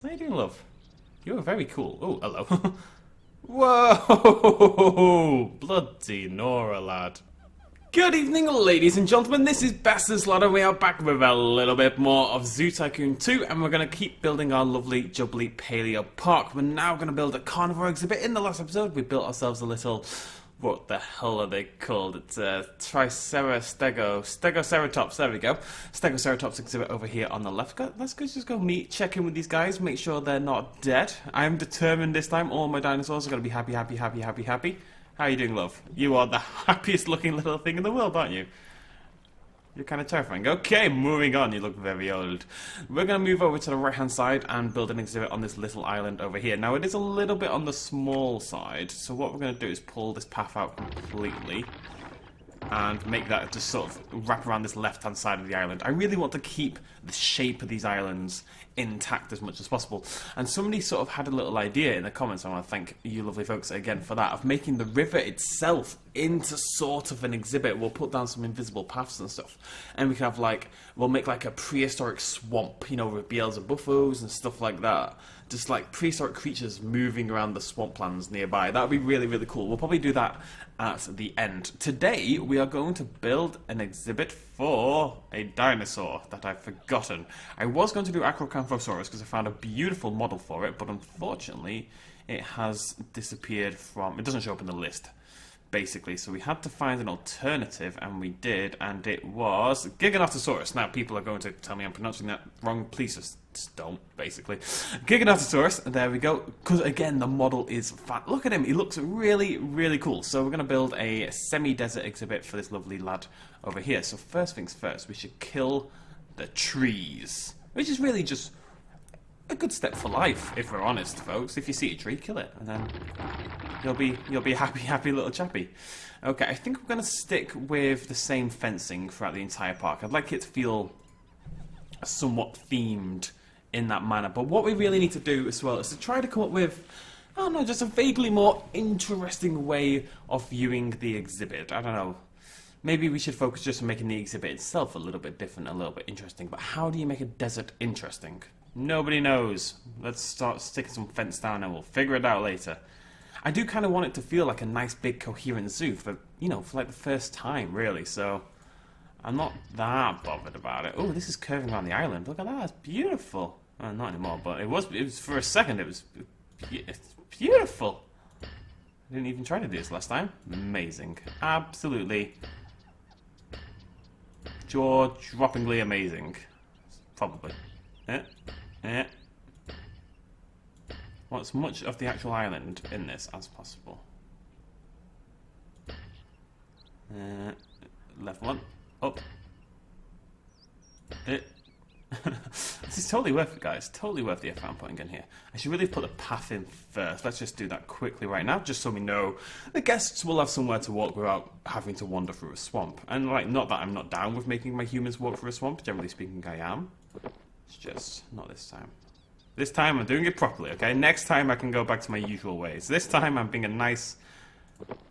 How you doing, love? You're very cool. Oh, hello. Whoa! Bloody Nora, lad. Good evening, ladies and gentlemen. This is BestInSlot and we are back with a little bit more of Zoo Tycoon 2, and we're going to keep building our lovely, jubbly Palaeo Park. We're now going to build a carnivore exhibit. In the last episode, we built ourselves a little... What the hell are they called? It's a Stegoceratops. There we go. Stegoceratops exhibit over here on the left. Let's just go check in with these guys, make sure they're not dead. I'm determined this time all my dinosaurs are going to be happy, happy, happy, happy, happy. How are you doing, love? You are the happiest looking little thing in the world, aren't you? You're kind of terrifying. Okay, moving on. You look very old. We're going to move over to the right-hand side and build an exhibit on this little island over here. Now, it is a little bit on the small side, so what we're going to do is pull this path out completely and make that just sort of wrap around this left-hand side of the island. I really want to keep the shape of these islands intact as much as possible. And somebody sort of had a little idea in the comments, I want to thank you lovely folks again for that, of making the river itself into sort of an exhibit. We'll put down some invisible paths and stuff, and we can have we'll make like a prehistoric swamp, you know, with Beelzebuffos and stuff like that. Just like prehistoric creatures moving around the swamplands nearby. That would be really, really cool. We'll probably do that at the end. Today, we are going to build an exhibit for a dinosaur that I've forgotten. I was going to do Acrocanthosaurus because I found a beautiful model for it, but unfortunately, it has disappeared from... It doesn't show up in the list, basically. So we had to find an alternative, and we did, and it was Giganotosaurus. Now, people are going to tell me I'm pronouncing that wrong. Please just don't, basically. Giganotosaurus, there we go. Because, again, the model is fat. Look at him. He looks really, really cool. So we're going to build a semi-desert exhibit for this lovely lad over here. So first things first, we should kill the trees, which is really just a good step for life, if we're honest, folks. If you see a tree, kill it, and then you'll be a happy, happy little chappy. Okay, I think we're going to stick with the same fencing throughout the entire park. I'd like it to feel somewhat themed in that manner. But what we really need to do as well is to try to come up with, I don't know, just a vaguely more interesting way of viewing the exhibit. I don't know. Maybe we should focus just on making the exhibit itself a little bit different, a little bit interesting. But how do you make a desert interesting? Nobody knows. Let's start sticking some fence down and we'll figure it out later. I do kind of want it to feel like a nice big coherent zoo for, you know, for like the first time, really. So I'm not that bothered about it. Oh, this is curving around the island. Look at that. It's beautiful. Well, not anymore, but it was for a second, it's beautiful. I didn't even try to do this last time. Amazing. Absolutely jaw-droppingly amazing. Probably. Want as much of the actual island in this as possible. Left one. Up. This is totally worth it, guys. Totally worth the effort I'm putting in here. I should really put the path in first. Let's just do that quickly right now, just so we know the guests will have somewhere to walk without having to wander through a swamp. And, like, not that I'm not down with making my humans walk through a swamp. Generally speaking, I am. It's just not this time. This time I'm doing it properly, okay? Next time I can go back to my usual ways. This time I'm being a nice,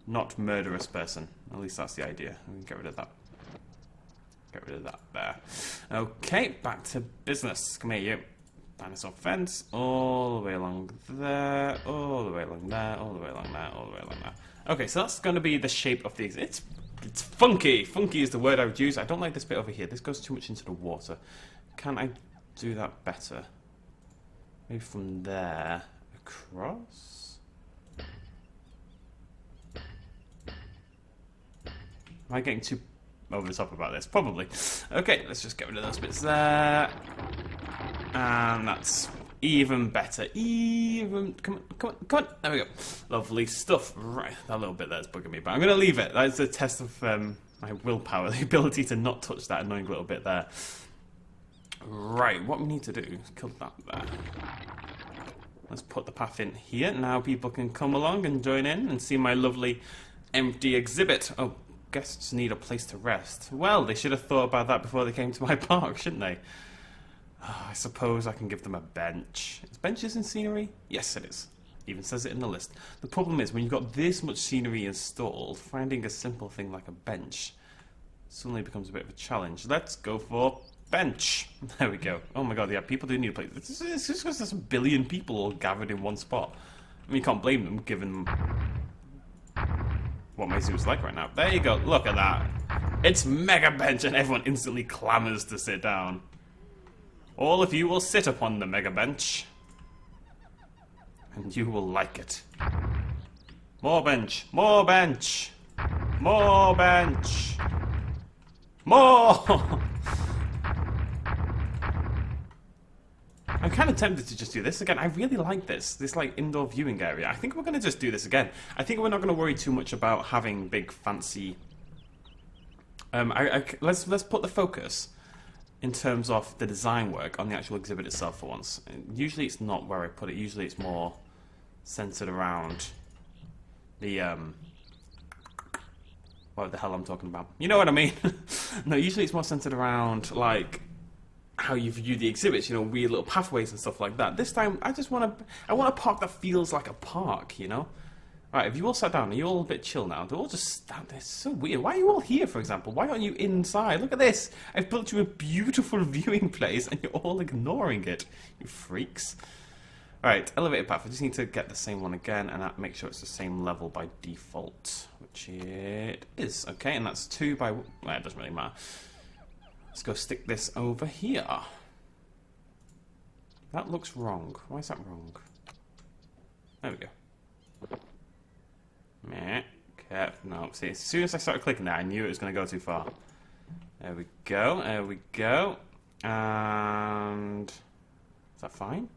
not murderous person. At least that's the idea. We can get rid of that. Get rid of that there. Okay, back to business. Come here, you. Dinosaur fence all the way along there, all the way along there, all the way along there, all the way along there. Okay, so that's going to be the shape of the exhibit. It's funky. Funky is the word I would use. I don't like this bit over here. This goes too much into the water. Can I do that better? Maybe from there across? Am I getting too over the top about this? Probably. Okay, let's just get rid of those bits there. And that's even better. Come on. There we go. Lovely stuff. Right, that little bit there's bugging me, but I'm going to leave it. That's a test of my willpower, the ability to not touch that annoying little bit there. Right, what we need to do is kill that there. Let's put the path in here. Now people can come along and join in and see my lovely empty exhibit. Oh, guests need a place to rest. Well, they should have thought about that before they came to my park, shouldn't they? Oh, I suppose I can give them a bench. Is benches in scenery? Yes, it is. Even says it in the list. The problem is, when you've got this much scenery installed, finding a simple thing like a bench suddenly becomes a bit of a challenge. Let's go for Bench. There we go. Oh my god, yeah, people do need a place. It's just because there's a billion people all gathered in one spot. I mean, you can't blame them, given what my zoo's like right now. There you go, look at that. It's mega bench and everyone instantly clamours to sit down. All of you will sit upon the mega bench. And you will like it. More bench, more bench, more bench, more! I'm kind of tempted to just do this again. I really like this like indoor viewing area. I think we're going to just do this again. I think we're not going to worry too much about having big fancy... let's put the focus in terms of the design work on the actual exhibit itself for once. Usually it's not where I put it. Usually it's more centered around the what the hell I'm talking about. You know what I mean? No, usually it's more centered around like how you view the exhibits, you know, weird little pathways and stuff like that. This time I want a park that feels like a park, you know? Right, if you all sat down, are you all a bit chill now? They're all just stand there. It's so weird. Why are you all here, for example? Why aren't you inside? Look at this. I've built you a beautiful viewing place and you're all ignoring it. You freaks. Alright, elevator path. I just need to get the same one again and make sure it's the same level by default, which it is. Okay, and that's 2 by... Well, it doesn't really matter. Let's go stick this over here. That looks wrong. Why is that wrong? There we go. Meh. No, see, as soon as I started clicking that, I knew it was going to go too far. There we go, there we go. And... is that fine?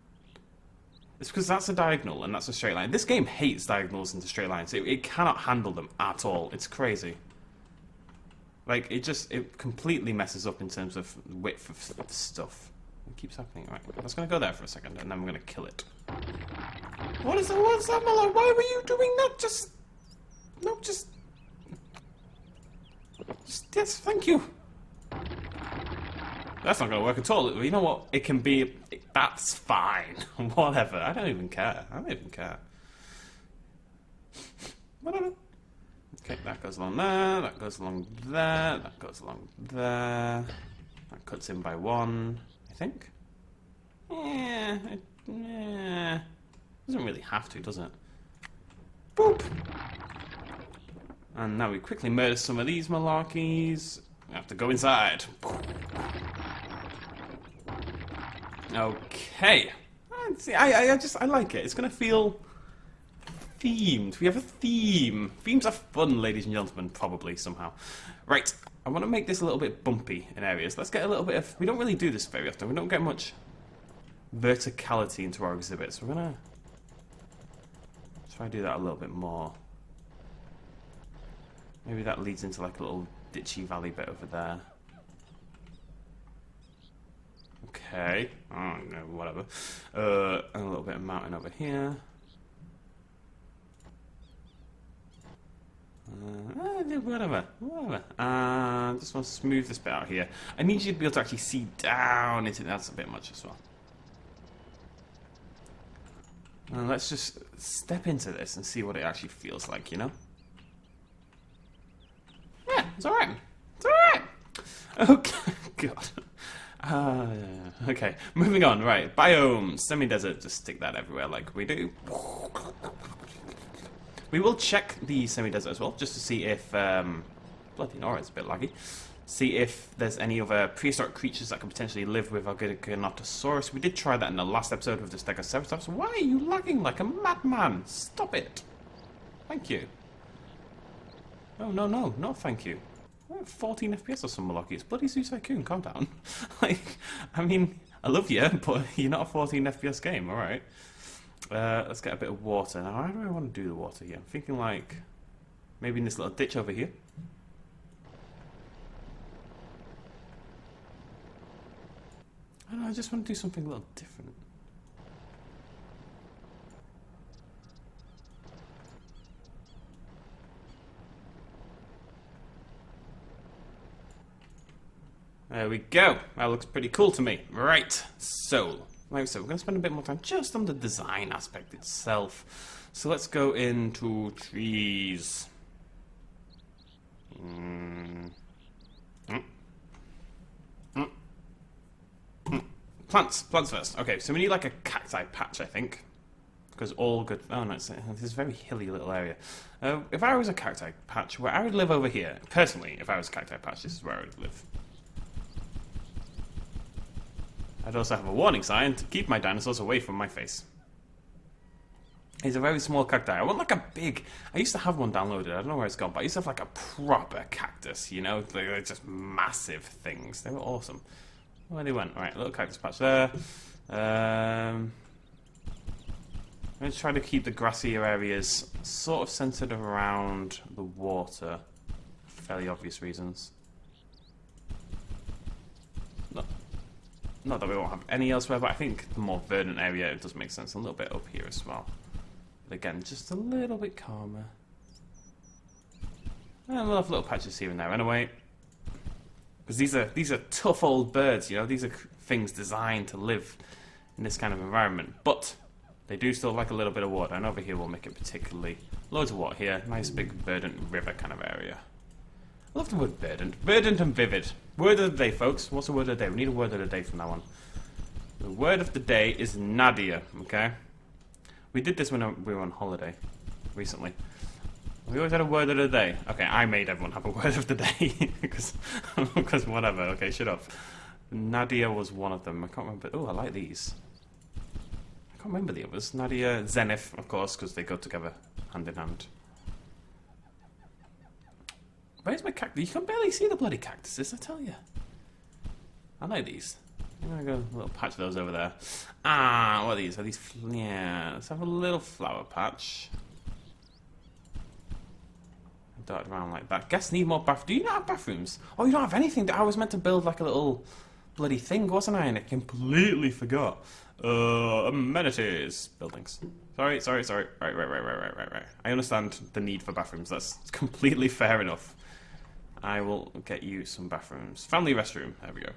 It's because that's a diagonal and that's a straight line. This game hates diagonals into straight lines. It cannot handle them at all. It's crazy. Like, it completely messes up in terms of width of stuff. It keeps happening. Right, I'm just going to go there for a second, and then we're going to kill it. What's that, Mallow? Why were you doing that? Just, yes, thank you. That's not going to work at all. You know what? It can be, that's fine. Whatever. I don't even care. Whatever. Okay, that goes along there, that goes along there, that goes along there. That cuts in by 1, I think. Yeah, doesn't really have to, does it? Boop! And now we quickly murder some of these malarkeys. We have to go inside. Okay. See, I like it. It's gonna feel... themed. We have a theme. Themes are fun, ladies and gentlemen, probably, somehow. Right, I want to make this a little bit bumpy in areas. Let's get a little bit of... we don't really do this very often. We don't get much verticality into our exhibits. We're going to try to do that a little bit more. Maybe that leads into like a little ditchy valley bit over there. Okay. Oh, no, whatever. And a little bit of mountain over here. Whatever. Just want to smooth this bit out here. I need you to be able to actually see down into that's a bit much as well. Let's just step into this and see what it actually feels like, you know? Yeah, it's alright. It's alright. Okay, God. Okay, moving on. Right, biomes, semi-desert. Just stick that everywhere like we do. We will check the semi-desert as well, just to see if... bloody no, it's a bit laggy. See if there's any other prehistoric creatures that could potentially live with our Giganotosaurus. We did try that in the last episode with the Stegosaurus. Why are you lagging like a madman? Stop it. Thank you. No, thank you. 14 FPS or some malarkey. It's bloody Zoo Tycoon, calm down. Like, I mean, I love you, but you're not a 14 FPS game, alright. Let's get a bit of water. Now, how do I want to do the water here? I'm thinking like, maybe in this little ditch over here. I don't know, I just want to do something a little different. There we go. That looks pretty cool to me. Right, so, like I said, we're going to spend a bit more time just on the design aspect itself. So let's go into trees. Plants first. Okay, so we need like a cacti patch, I think. Because all good... Oh no, this is a very hilly little area. If I was a cacti patch, where I would live over here. Personally, if I was a cacti patch, this is where I would live. I'd also have a warning sign to keep my dinosaurs away from my face. It's a very small cacti. I want like a big... I used to have one downloaded. I don't know where it's gone, but I used to have like a proper cactus, you know? They're just massive things. They were awesome. Where they went? Alright, little cactus patch there. I'm going to try to keep the grassier areas sort of centered around the water. For fairly obvious reasons. Not that we won't have any elsewhere, but I think the more verdant area, it does make sense. A little bit up here as well. But again, just a little bit calmer. And we'll have little patches here and there anyway. Because these are tough old birds, you know. These are things designed to live in this kind of environment. But they do still like a little bit of water. And over here we'll make it particularly... Loads of water here. Nice big verdant river kind of area. I love the word verdant. Verdant and vivid. Word of the day, folks. What's the word of the day? We need a word of the day from now on. The word of the day is Nadia, okay? We did this when we were on holiday recently. We always had a word of the day. Okay, I made everyone have a word of the day. because whatever. Okay, shut up. Nadia was one of them. I can't remember. Oh, I like these. I can't remember the others. Nadia, Zenith, of course, because they go together hand in hand. Where's my cactus? You can barely see the bloody cactuses, I tell you. I like these. I'm gonna go a little patch of those over there. Ah, what are these? Are these... Yeah, let's have a little flower patch. Dot around like that. Guests need more bath... Do you not have bathrooms? Oh, you don't have anything? I was meant to build like a little bloody thing, wasn't I? And I completely forgot. Amenities. Buildings. Sorry. Right. I understand the need for bathrooms. That's completely fair enough. I will get you some bathrooms. Family restroom. There we go.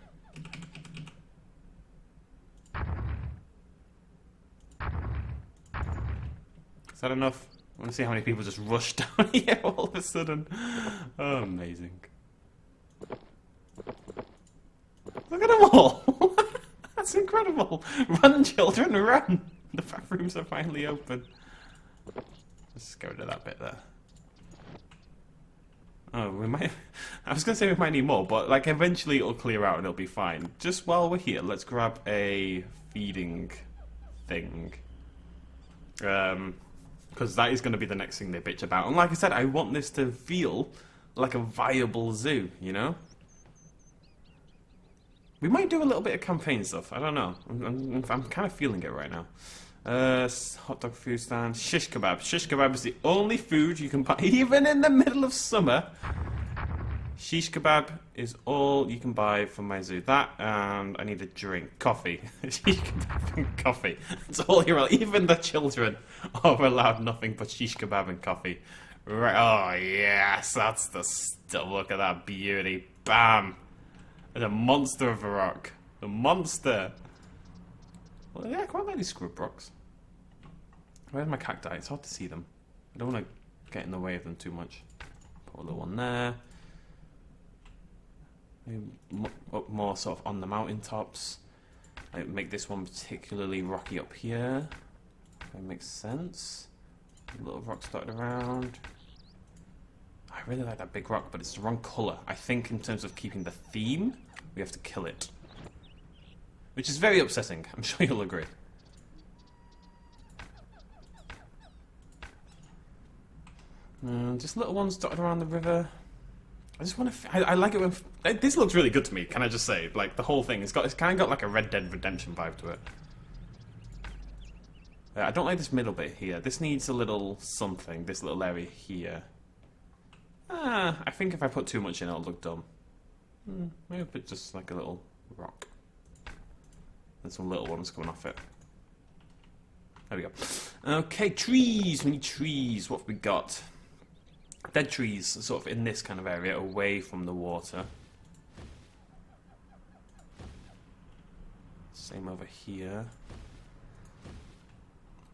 Is that enough? I want to see how many people just rush down here all of a sudden. Oh, amazing. Look at them all. That's incredible. Run, children, run. The bathrooms are finally open. Let's get rid of that bit there. Oh, we might... I was going to say we might need more, but like eventually it'll clear out and it'll be fine. Just while we're here, let's grab a feeding thing. Because that is going to be the next thing they bitch about. And like I said, I want this to feel like a viable zoo, you know? We might do a little bit of campaign stuff. I don't know. I'm kind of feeling it right now. Hot dog food stand. Shish kebab. Shish kebab is the only food you can buy, even in the middle of summer. Shish kebab is all you can buy from my zoo. That, and I need a drink. Coffee. Shish kebab and coffee. That's all you're allowed. Even the children are allowed nothing but shish kebab and coffee. Right. Oh, yes. That's the stuff. Look at that beauty. Bam. There's a monster of a rock. The monster. Well, yeah, I quite like these scrub rocks. Where's my cacti? It's hard to see them. I don't want to get in the way of them too much. Put a little one there. Maybe up more sort of on the mountain tops. Like make this one particularly rocky up here. If that makes sense. Little rocks dotted around. I really like that big rock, but it's the wrong colour. I think in terms of keeping the theme, we have to kill it. Which is very upsetting. I'm sure you'll agree. Just little ones dotted around the river. I just want to... I like it when... This looks really good to me, can I just say? Like, the whole thing. It's kind of got like a Red Dead Redemption vibe to it. I don't like this middle bit here. This needs a little something. This little area here. I think if I put too much in, it'll look dumb. Maybe put just like a little rock. And some little ones coming off it. There we go. Okay, trees. We need trees. What have we got? Dead trees, sort of in this kind of area, away from the water. Same over here.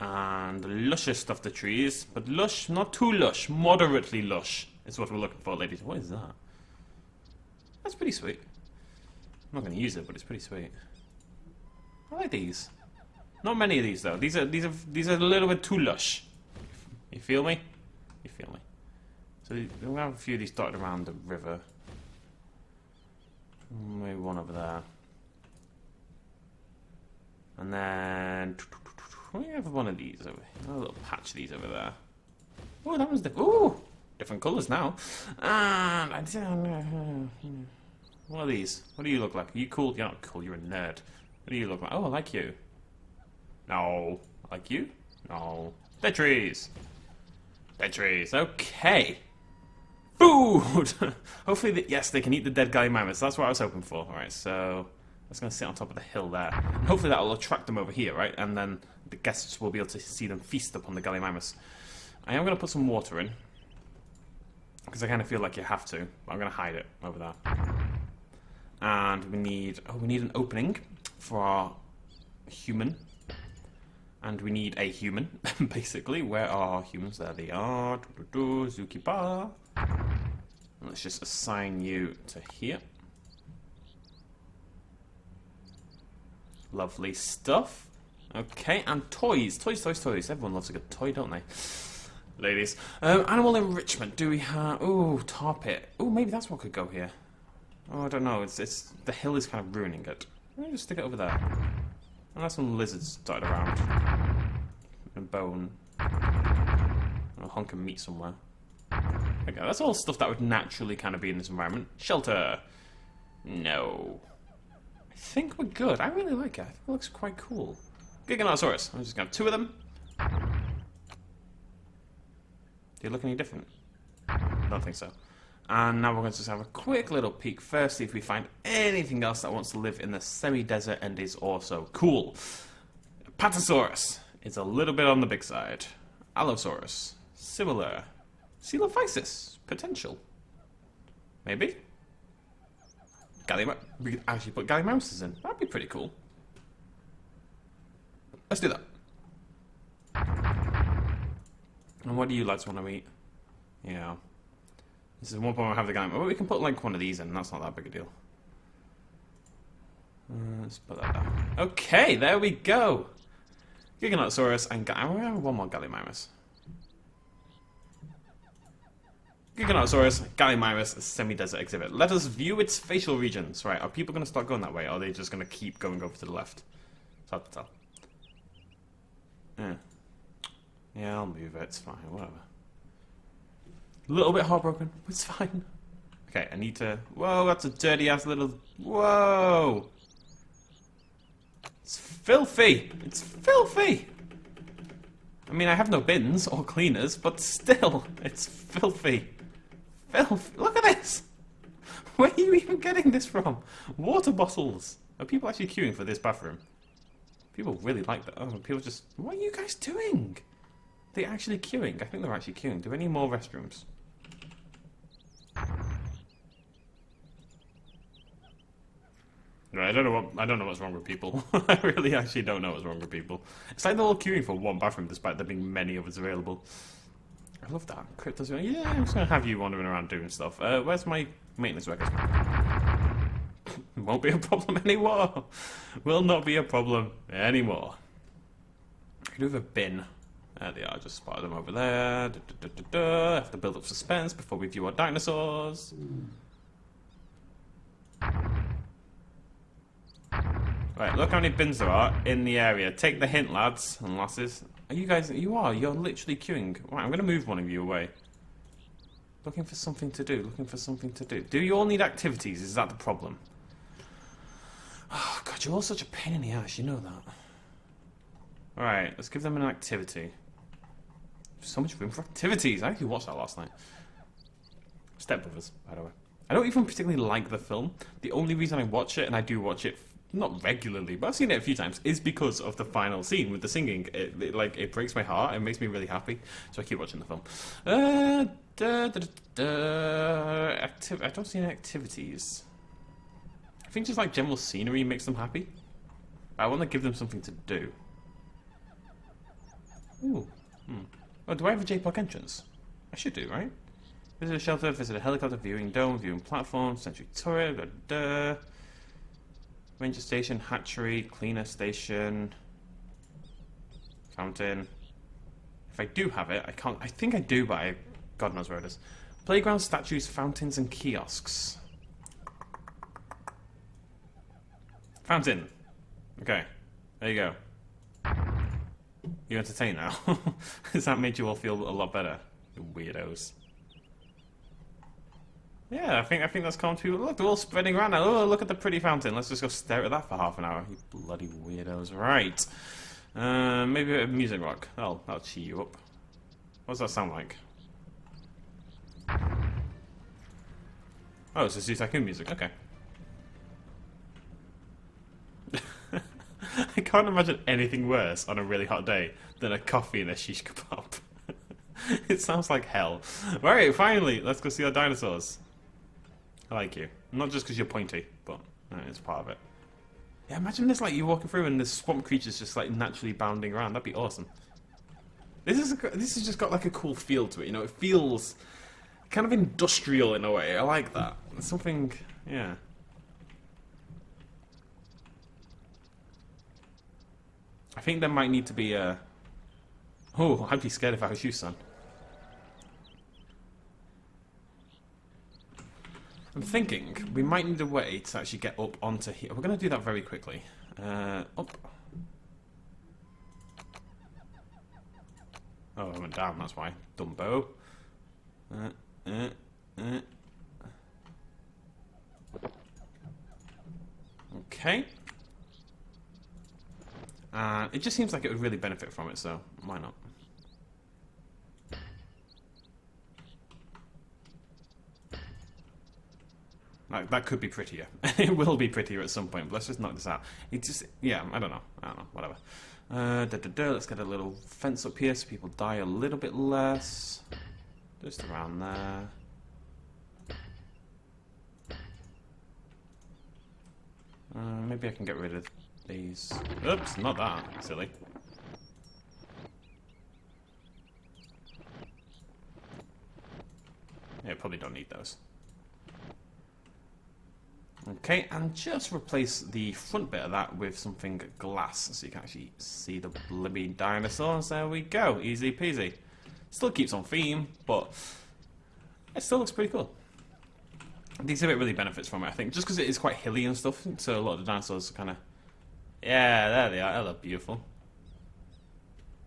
And the lushest of the trees, but lush, not too lush, moderately lush is what we're looking for, ladies. What is that? That's pretty sweet. I'm not going to use it, but it's pretty sweet. I like these. Not many of these though. These are a little bit too lush. You feel me? You feel me? So we'll have a few of these dotted around the river. Maybe one over there. And then we have one of these over here. A little patch of these over there. Oh, that one's different. Ooh, different colours now. And what are these? What do you look like? Are you cool? You're not cool. You're a nerd. What do you look like? Oh, I like you. No, I like you. No, dead trees. Dead trees. Okay. Food. Hopefully, yes, they can eat the dead gallimimus. That's what I was hoping for. All right, so that's going to sit on top of the hill there. And hopefully that will attract them over here, right? And then the guests will be able to see them feast upon the gallimimus. I am going to put some water in because I kind of feel like you have to. But I'm going to hide it over there. And we need an opening for our human. And we need a human, basically. Where are humans? There they are. Zookeeper. Let's just assign you to here. Lovely stuff. Okay, and toys. Toys. Everyone loves a good toy, don't they? Ladies. Animal enrichment. Do we have... Ooh, tar pit. Ooh, maybe that's what could go here. Oh, I don't know. It's the hill is kind of ruining it. Let me just stick it over there. And there's some lizards dotted around. And bone. And a hunk of meat somewhere. Okay, that's all stuff that would naturally kind of be in this environment. Shelter. No. I think we're good. I really like it. I think it looks quite cool. Giganotosaurus. I'm just going to have two of them. Do you look any different? I don't think so. And now we're going to just have a quick little peek first, see if we find anything else that wants to live in the semi-desert and is also cool. Apatosaurus is a little bit on the big side. Allosaurus, similar. Coelophysis, potential. Maybe? We could actually put gallimimuses in. That'd be pretty cool. Let's do that. And what do you lads want to eat? Yeah. This is one point I have the gallimimus. But we can put like one of these in. That's not that big a deal. Let's put that there. Okay, there we go. Giganotosaurus and I'm going to have one more gallimimus. Giganotosaurus, gallimimus, semi-desert exhibit. Let us view its facial regions. Right, are people going to start going that way, or are they just going to keep going over to the left? It's hard to tell. Yeah, I'll move it. It's fine, whatever. A little bit heartbroken, but it's fine. Okay, I need to... Whoa, that's a dirty-ass little... Whoa! It's filthy! It's filthy! I mean, I have no bins or cleaners, but still, it's filthy. Filth. Look at this! Where are you even getting this from? Water bottles! Are people actually queuing for this bathroom? People really like that. Oh, people just... What are you guys doing? They're actually queuing. I think they're actually queuing. Do we need more restrooms? I don't know what's wrong with people. I really actually don't know what's wrong with people. It's like they're all queuing for one bathroom despite there being many others available. I love that. Crypto's going, yeah, I'm just going to have you wandering around doing stuff. Where's my maintenance workers? Won't be a problem anymore. Will not be a problem anymore. I could do with a bin. There they are, just spotted them over there. Have to build up suspense before we view our dinosaurs. Right, look how many bins there are in the area. Take the hint, lads and lasses. Are you guys... You're literally queuing. Right, I'm going to move one of you away. Looking for something to do. Do you all need activities? Is that the problem? Oh, God, you're all such a pain in the ass. You know that. Alright, let's give them an activity. So much room for activities. I actually watched that last night. Step Brothers, by the way. I don't even particularly like the film. The only reason I watch it, and I do watch it not regularly, but I've seen it a few times, is because of the final scene with the singing. It breaks my heart. It makes me really happy, so I keep watching the film. I don't see any activities. I think just like general scenery makes them happy. I want to give them something to do. Ooh. Oh, do I have a J-Park entrance? I should do, right? Visit a shelter, visit a helicopter, viewing dome, viewing platform, century turret, Ranger station, hatchery, cleaner station, fountain. If I do have it, I can't. I think I do, but God knows where it is. Playground, statues, fountains, and kiosks. Fountain. Okay, there you go. You entertained now? Has that made you all feel a lot better? You weirdos. Yeah, I think that's calmed people. Look, they're all spreading around now. Oh, look at the pretty fountain. Let's just go stare at that for half an hour. You bloody weirdos. Right. Maybe a bit of music rock. That'll cheer you up. What does that sound like? Oh, it's a Zoo Tycoon music. Okay. I can't imagine anything worse on a really hot day than a coffee and a shish kebab. It sounds like hell. Right, finally, let's go see our dinosaurs. I like you. Not just because you're pointy, but it's part of it. Yeah, imagine this, like, you're walking through and there's swamp creatures just, like, naturally bounding around. That'd be awesome. This has just got, like, a cool feel to it, you know? It feels kind of industrial in a way. I like that. It's something, yeah. I think there might need to be a... Oh, I'd be scared if I was you, son. I'm thinking we might need a way to actually get up onto here. We're going to do that very quickly. Up. Oh, I went down, that's why. Dumbo. Okay. It just seems like it would really benefit from it, so why not? Like, that could be prettier. It will be prettier at some point, but let's just knock this out. It just, yeah, I don't know, whatever. Let's get a little fence up here so people die a little bit less. Just around there. Maybe I can get rid of these. Oops, not that, silly. Yeah, probably don't need those. Okay, and just replace the front bit of that with something glass so you can actually see the blibby dinosaurs. There we go, easy peasy. Still keeps on theme, but it still looks pretty cool. The exhibit really benefits from it, I think, just because it is quite hilly and stuff, so a lot of the dinosaurs kind of... Yeah, there they are, they look beautiful.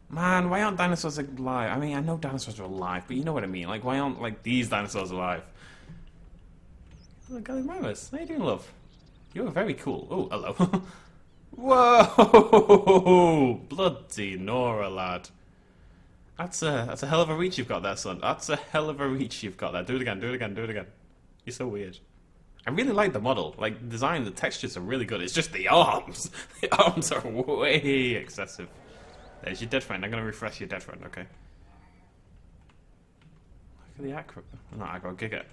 Man, why aren't dinosaurs alive? I mean, I know dinosaurs are alive, but you know what I mean. Like, why aren't, like, these dinosaurs alive? Oh, Gallimimus, how you doing, love? You're very cool. Oh, hello. Whoa! Bloody Nora, lad. That's a hell of a reach you've got there, son. That's a hell of a reach you've got there. Do it again, do it again, do it again. You're so weird. I really like the model. Like, the design, the textures are really good. It's just the arms. The arms are way excessive. There's your dead friend. I'm going to refresh your dead friend, okay? Look at the acro... Not aggro, giga.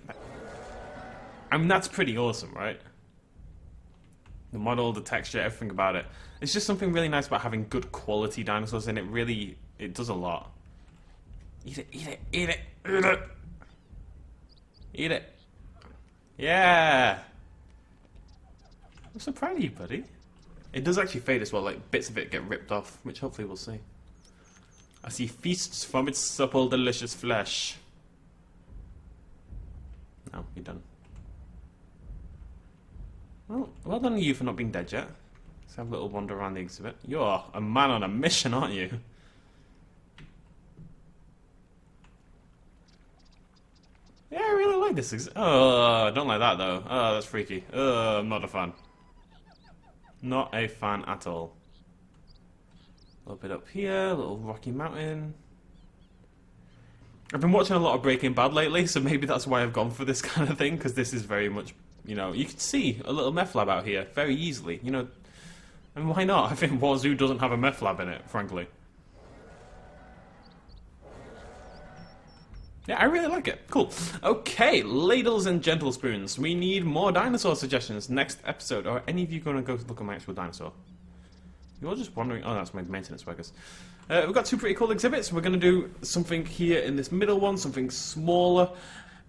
I mean, that's pretty awesome, right? The model, the texture, everything about it. It's just something really nice about having good quality dinosaurs, and it does a lot. Eat it, eat it, eat it, eat it! Eat it. Yeah! I'm so proud of you, buddy. It does actually fade as well, like bits of it get ripped off, which hopefully we'll see. As he feasts from its supple, delicious flesh. No, you're done. Well done you for not being dead yet. Let's have a little wander around the exhibit. You're a man on a mission, aren't you? Yeah, I really like this exhibit. Oh, I don't like that though. Oh, that's freaky. I'm not a fan. Not a fan at all. A little bit up here, a little rocky mountain. I've been watching a lot of Breaking Bad lately, so maybe that's why I've gone for this kind of thing, because this is very much, you know, you can see a little meth lab out here very easily, you know. And why not? I think Wazoo doesn't have a meth lab in it, frankly. Yeah, I really like it. Cool. Okay, ladles and gentle spoons. We need more dinosaur suggestions next episode. Are any of you going to go look at my actual dinosaur? You're just wondering... Oh, that's my maintenance workers. We've got two pretty cool exhibits. We're going to do something here in this middle one, something smaller.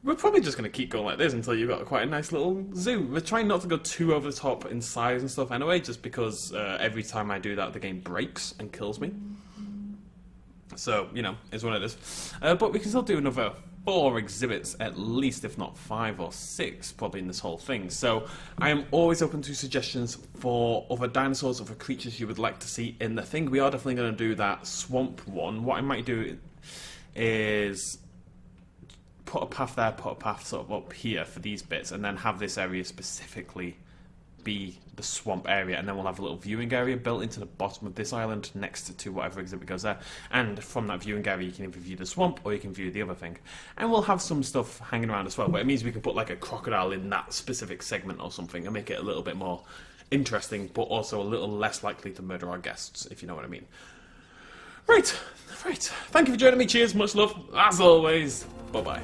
we're probably just going to keep going like this until you've got quite a nice little zoo. We're trying not to go too over the top in size and stuff anyway, just because every time I do that, the game breaks and kills me. So, you know, it's what it is. But we can still do another 4 exhibits at least, if not 5 or 6, probably in this whole thing. So I am always open to suggestions for other dinosaurs, other creatures you would like to see in the thing. We are definitely going to do that swamp one. What I might do is put a path there, put a path sort of up here for these bits, and then have this area specifically be the swamp area, and then we'll have a little viewing area built into the bottom of this island next to whatever exhibit goes there, and from that viewing area you can either view the swamp or you can view the other thing, and we'll have some stuff hanging around as well, but it means we can put like a crocodile in that specific segment or something and make it a little bit more interesting, but also a little less likely to murder our guests, if you know what I mean. Right, thank you for joining me, cheers, much love, as always, bye bye.